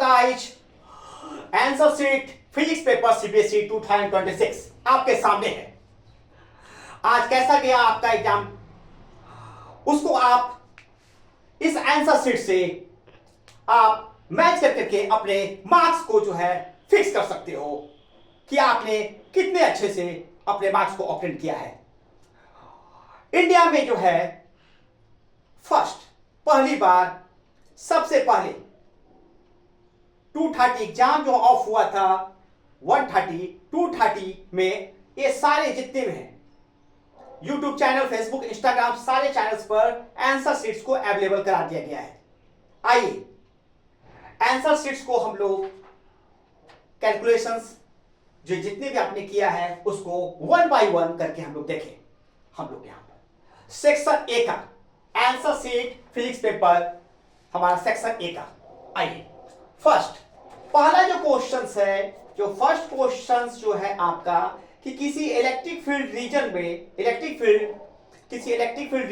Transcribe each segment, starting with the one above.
Guys, answer sheet physics paper CBSE 2026 आपके सामने है। आज कैसा गया आपका एग्जाम, उसको आप इस आंसर शीट से आप मैच कर करके अपने मार्क्स को जो है फिक्स कर सकते हो कि आपने कितने अच्छे से अपने मार्क्स को ऑब्टेन किया है। इंडिया में जो है पहली बार सबसे पहले 230 एग्जाम जो ऑफ हुआ था 130 230 में ये सारे जितने भी हैं यूट्यूब चैनल, फेसबुक, इंस्टाग्राम सारे चैनल्स पर आंसर शीट्स को अवेलेबल करा दिया गया है। आइए आंसर शीट्स को हम लोग कैलकुलेशंस जो जितने भी आपने किया है उसको वन बाय वन करके हम लोग देखें। हम लोग यहां पर सेक्शन ए का आंसर शीट फिजिक्स पेपर हमारा सेक्शन ए का। आइए पहला जो क्वेश्चन है, जो फर्स्ट क्वेश्चन जो है आपका कि किसी इलेक्ट्रिक फील्ड रीजन में इलेक्ट्रिक फील्ड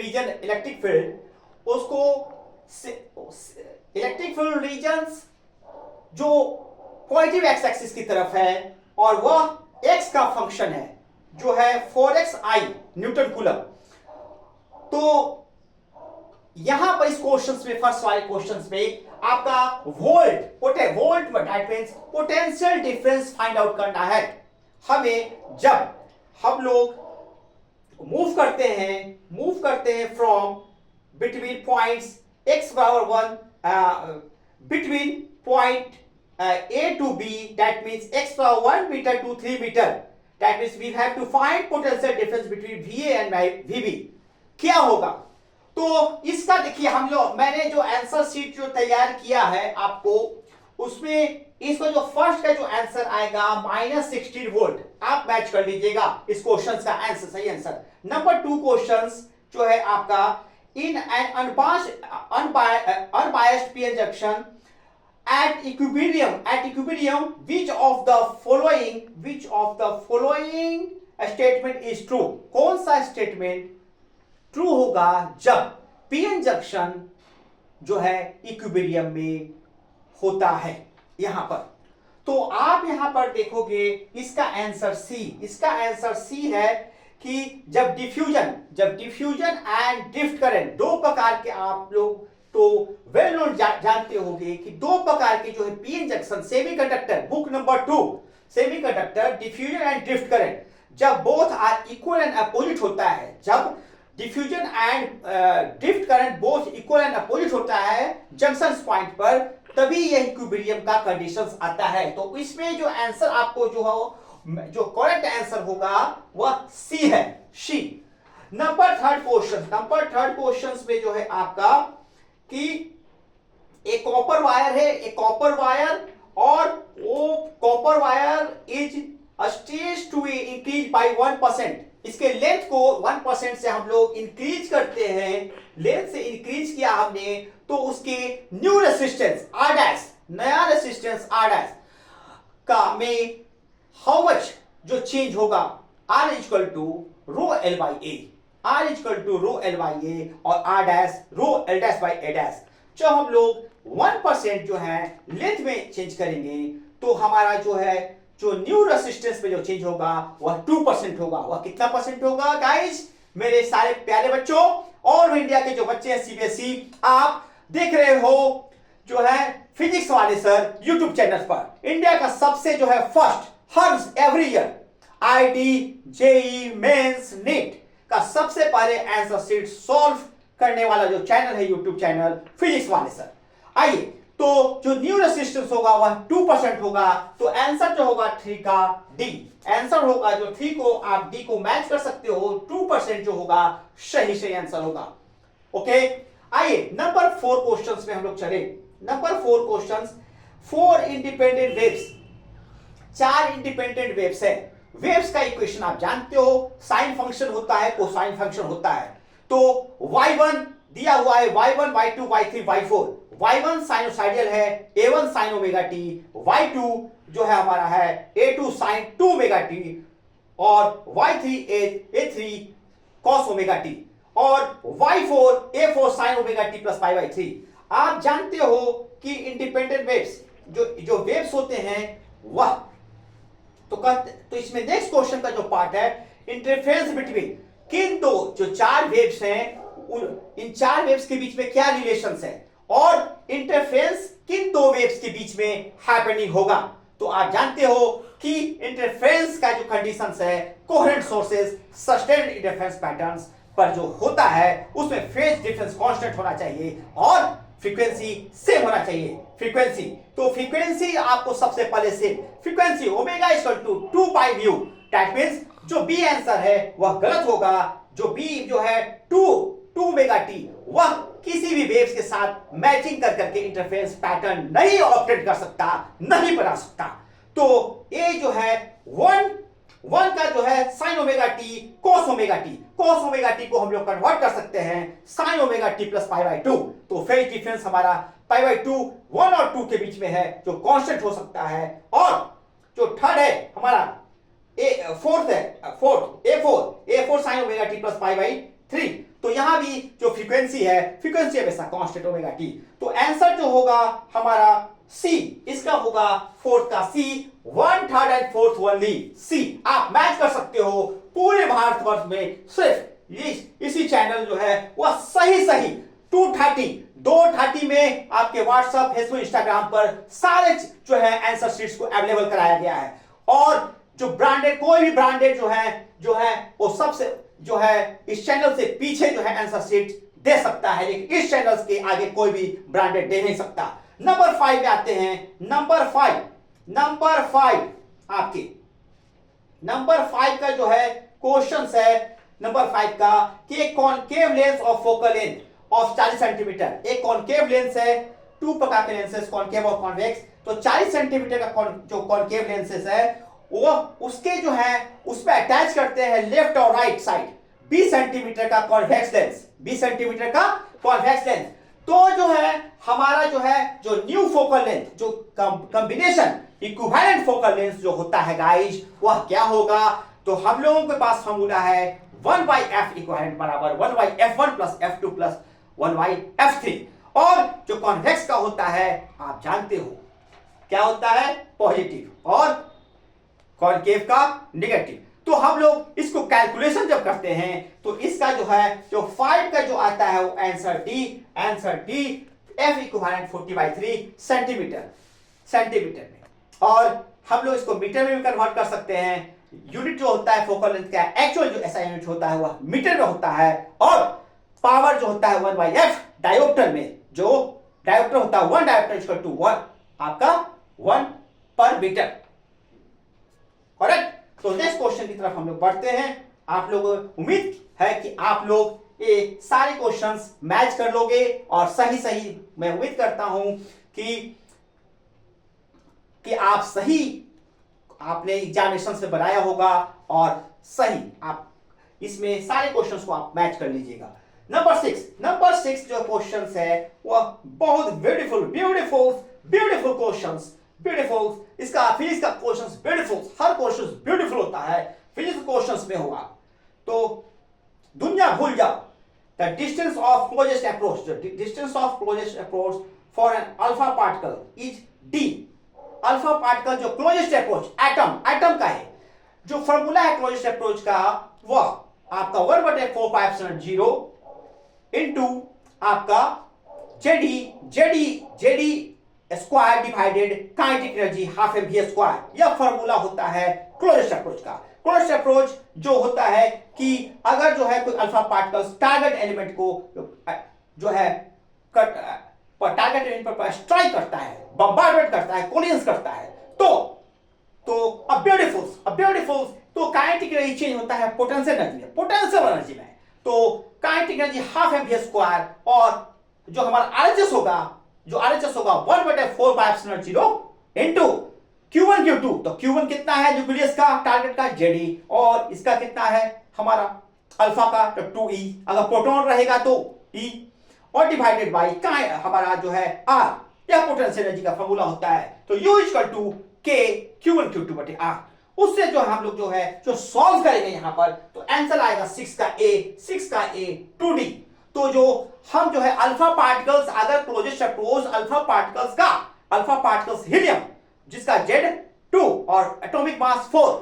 रीजन जो पॉजिटिव एक्स एक्सिस की तरफ है और वह एक्स का फंक्शन है जो है 4xi न्यूटन कूलम। तो यहां पर इस क्वेश्चन में फर्स्ट वाले क्वेश्चन में आपका वोल्ट में that means potential difference find out करना है हमें। जब हम लोग मूव करते हैं फ्रॉम बिटवीन पॉइंट्स x बराबर 1 between point A to B, that means x बराबर 1 metre to 3 metre, that means we have to find potential difference between VA and VB। क्या होगा? तो इसका देखिए मैंने जो आंसर शीट जो तैयार किया है आपको, उसमें इसका जो फर्स्ट का जो आंसर आएगा -16 वोल्ट आप मैच कर लीजिएगा इस क्वेश्चन का आंसर, सही आंसर। नंबर 2 क्वेश्चन जो है आपका in an unbiased PN junction at equilibrium which of the following statement is true। कौन सा स्टेटमेंट ट्रू होगा जब पीएन जंक्शन जो है इक्विलिब्रियम में होता है यहां पर। तो आप यहां पर देखोगे इसका आंसर सी है कि जब डिफ्यूजन एंड ड्रिफ्ट करंट, दो प्रकार के आप लोग तो वेल नोन जानते होंगे कि दो प्रकार के जो है PN junction semiconductor, book number 2 semiconductor diffusion and drift current, जब both are equal and opposite होता है, जब diffusion and drift current both equal and opposite होता है जंक्शन पॉइंट पर, तभी यह इक्विलिब्रियम का कंडीशंस आता है। तो इसमें जो आंसर आपको जो करेक्ट आंसर होगा वह सी है, सी। नंबर थर्ड क्वेश्चन में जो है आपका कि एक कॉपर वायर और वो copper wire is stage to increase by 1%। इसके लेंथ को 1% से हम लोग इंक्रीज करते हैं, लेंथ से इंक्रीज किया हमने, तो उसके न्यू रेसिस्टेंस R डैश, नया रेसिस्टेंस R डैश का में हाउ मच जो चेंज होगा, R equal to rho L by A, R equal to rho L by A और R dash rho L dash by A dash. जब हम लोग 1% जो है लेंथ में चेंज करेंगे तो हमारा जो न्यू रेसिस्टेंस पे जो चेंज होगा वह 2% होगा। वह कितना परसेंट होगा गाइस, मेरे सारे प्यारे बच्चों और इंडिया के जो बच्चे हैं सीबीएसई, आप देख रहे हो जो है फिजिक्स वाले सर यूट्यूब चैनल पर। इंडिया का सबसे जो है फर्स्ट हर every year IIT, JEE, Mains, NEET का सबसे पहले आंसर शीट सॉल्व करने वाला जो चैनल है यूट्यूब चैनल फिजिक्स वाले सर। आइए, तो जो न्यू रेसिस्टेंस होगा वह 2% होगा, तो आंसर जो होगा 3 का डी आंसर होगा। जो 3 को आप डी को मैच कर सकते हो, 2% जो होगा सही आंसर होगा। ओके, आइए नंबर 4 क्वेश्चंस में हम लोग चले। Number 4 questions, 4 independent waves, 4 independent waves है। वेव्स का इक्वेशन आप जानते हो, साइन फंक्शन होता है, कोसाइन फंक्शन होता है। तो y1 दिया हुआ है, y1 y2 y3 y4। y1 sinusoidal है, a1 sin omega t, y2 जो है हमारा है a2 sin 2 ओमेगा t और y3 a3 cos omega t और y4 a4 sin omega t plus pi by 3। आप जानते हो कि इंडिपेंडेंट वेव्स जो वेव्स होते हैं वह तो इसमें नेक्स्ट क्वेश्चन का जो पार्ट है, इंटरफेरेंस बिटवीन किन दो जो चार वेव्स हैं इन चार वेव्स के बीच में क्या रिलेशंस है और इंटरफेरेंस किन दो वेव्स के बीच में हैपनिंग होगा। तो आप जानते हो कि इंटरफेरेंस का जो कंडीशंस है coherent sources sustained interference patterns पर जो होता है उसमें फेज डिफरेंस कांस्टेंट होना चाहिए और फ्रीक्वेंसी सेम होना चाहिए। फ्रीक्वेंसी तो फ्रीक्वेंसी आपको सबसे पहले से frequency omega equal to 2 pi mu, that means जो बी आंसर है वह गलत होगा। जो बी जो है 2 ओमेगा टी वह किसी भी वेव्स के साथ मैचिंग कर करके इंटरफेरेंस पैटर्न नहीं ऑपरेट कर सकता, नहीं बना सकता। तो ए जो है 1 का जो है साइन ओमेगा टी कोस ओमेगा टी को हम लोग कन्वर्ट कर सकते हैं sine omega T plus pi by 2। तो फेज डिफरेंस हमारा पाई बाई 2 1 और 2 के बीच में है जो कांस्टेंट हो सकता है। और जो थर्ड है हमारा fourth A four sine omega T plus pi by 3। तो यहां भी जो फ्रीक्वेंसी हमेशा कांस्टेंट ओमेगा टी। तो आंसर जो होगा हमारा सी, इसका होगा फोर्थ का सी, 1/3 एंड 4th ओनली सी। आप मैच कर सकते हो पूरे भारतवर्ष में सिर्फ इसी चैनल जो है वह सही 230 में आपके व्हाट्सएप फेसबुक इंस्टाग्राम पर सारे जो है आंसर शीट्स को अवेलेबल कराया गया है। और जो ब्रांडेड कोई भी ब्रांडेड जो है वो सबसे जो है इस चैनल से पीछे जो है आंसर शीट दे सकता है, लेकिन इस चैनल के आगे कोई भी ब्रांडेड दे नहीं सकता। नंबर 5 में आते हैं। नंबर 5 आपके नंबर 5 का जो है क्वेश्चन है नंबर 5 का कि एक concave lens of focal length of 40 centimetre. एक कॉनकेव लेंस है, 2 प्रकार के लेंसेस कॉनकेव और कॉन्वेक्स। तो 40 सेंटीमीटर का जो कॉनकेव लेंसेस है वो उसके जो है उसमें अटैच करते हैं लेफ्ट और राइट साइड 20 सेंटीमीटर का कॉन्वेक्स लेंस, 20 सेंटीमीटर का कॉन्वेक्स लेंस। तो जो है हमारा जो न्यू फोकल लेंथ जो कॉम्बिनेशन इक्विवेलेंट फोकल लेंथ जो होता है गाइस वह क्या होगा। तो हम लोगों के पास फॉर्मूला है 1/f इक्विवेलेंट बराबर 1/f1 plus f2 plus 1/f3। और जो कॉन्वेक्स का होता है आप जानते हो क्या होता है, पॉजिटिव, और कॉनकेव का नेगेटिव। तो हम लोग इसको कैलकुलेशन जब करते हैं तो इसका जो 5 का जो आता है वो answer D f equivalent 40/3 centimetre में। और हम लोग इसको मीटर में भी कन्वर्ट कर सकते हैं। यूनिट जो होता है फोकल लेंथ का एक्चुअल जो ऐसा यूनिट होता है वह मीटर में होता है। और पावर जो होता है 1/f डायोप्टर में, जो डायोप्टर होता है 1 डायोप्टर इक्वल टू 1 आपका 1 पर मीटर। करेक्ट। तो नेक्स्ट क्वेश्चन की तरफ हम लोग बढ़ते हैं। आप लोग उम्मीद है कि आप लोग ये सारे क्वेश्चंस मैच कर लोगे और सही मैं उम्मीद करता हूं कि आप सही आपने एग्जामिनेशन से बनाया होगा और सही आप इसमें सारे क्वेश्चंस को आप मैच कर लीजिएगा। नंबर 6 जो क्वेश्चंस है वह बहुत ब्यूटीफुल क्वेश्चंस, इसका फिजिक्स का क्वेश्चंस ब्यूटीफुल, हर क्वेश्चन ब्यूटीफुल होता है फिजिक्स क्वेश्चंस में होगा। तो दुनिया भूल जाओ। The distance of closest approach for an alpha particle is D. Alpha particle जो क्लोजेस्ट अप्रोच एटम का है, जो फॉर्मूला है क्लोजेस्ट अप्रोच का वह आपका 1/4πε0 इनटू आपका JD square divided kinetic energy half M V square. यह फॉर्मूला होता है क्लोजेस्ट अप्रोच का। क्लोजेस्ट अप्रोच जो होता है कि अगर जो है कोई अल्फा पार्टिकल्स टारगेट एलिमेंट को जो है टारगेट एलिमेंट पर स्ट्राइक करता है, बम्बार्डमेंट करता है, कोलिजन करता है, तो ब्यूटीफुल तो काइनेटिक एनर्जी चेंज होता है पोटेंशियल एनर्जी में। तो kinetic energy half M V square और जो हमारा आरएचएस होगा 1/4πε0 इनटू Q1 Q2। तो Q1 कितना है न्यूक्लियस का टारगेट का जेडी, और इसका कितना है हमारा अल्फा का तो 2e, अगर प्रोटॉन रहेगा तो e, और डिवाइडेड बाय हमारा जो है r। यह पोटेंशियल एनर्जी का फॉर्मूला होता है। तो U = K Q1 Q2/r। उससे जो हम लोग जो सॉल्व करेंगे यहां पर तो आंसर आएगा 6 का A 2D। तो जो हम जो है अल्फा पार्टिकल्स अगर क्लोजेस्ट अप्रोच अल्फा पार्टिकल्स का अल्फा पार्टिकल्स हीलियम जिसका Z2 और एटॉमिक मास 4,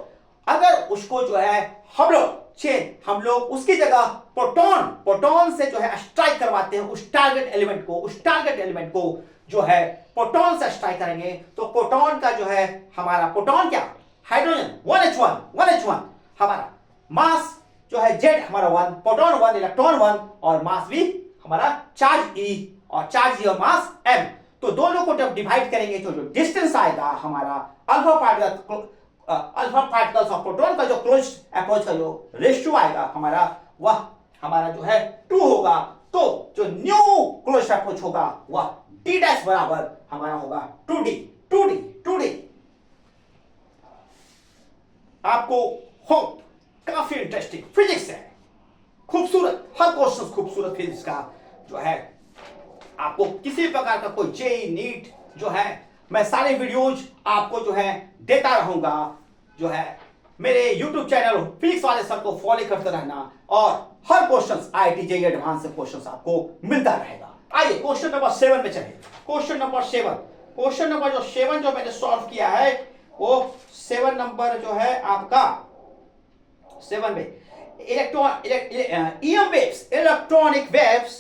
अगर उसको जो है हम लोग उसकी जगह प्रोटॉन से जो है स्ट्राइक करवाते हैं, उस टारगेट एलिमेंट को जो है प्रोटॉन से स्ट्राइक करेंगे, तो प्रोटॉन का जो है हमारा प्रोटॉन क्या, हाइड्रोजन 1h1 हमारा मास जो है Z हमारा 1, प्रोटॉन 1, इलेक्ट्रॉन 1 और मास भी हमारा चार्ज E और मास M। तो दोनों को जब डिवाइड करेंगे तो जो डिस्टेंस आएगा हमारा अल्फा पार्टिकल्स और प्रोटॉन का जो क्लोज अप्रोच का जो रेशियो आएगा हमारा, वह हमारा जो है 2 होगा। तो जो न्यू क्लोज अप्रोच होगा वह D डैश बराबर हमारा होगा 2D। आपको हो काफी इंटरेस्टिंग फिजिक्स है, खूबसूरत, हर क्वेश्चन खूबसूरत फिजिक्स का जो है। आपको किसी प्रकार का कोई जेई नीट जो है, मैं सारे वीडियोज आपको जो है देता रहूंगा। जो है मेरे यूट्यूब चैनल फिजिक्स वाले सर को फॉलो करते रहना और हर क्वेश्चन IIT जेईई एडवांस से क्वेश्चन आपको मिलता रहेगा। आइए क्वेश्चन नंबर 7 में चले। क्वेश्चन नंबर 7 जो मैंने सॉल्व किया है वो 7 नंबर जो है आपका 7 में इलेक्ट्रॉनिक वेव्स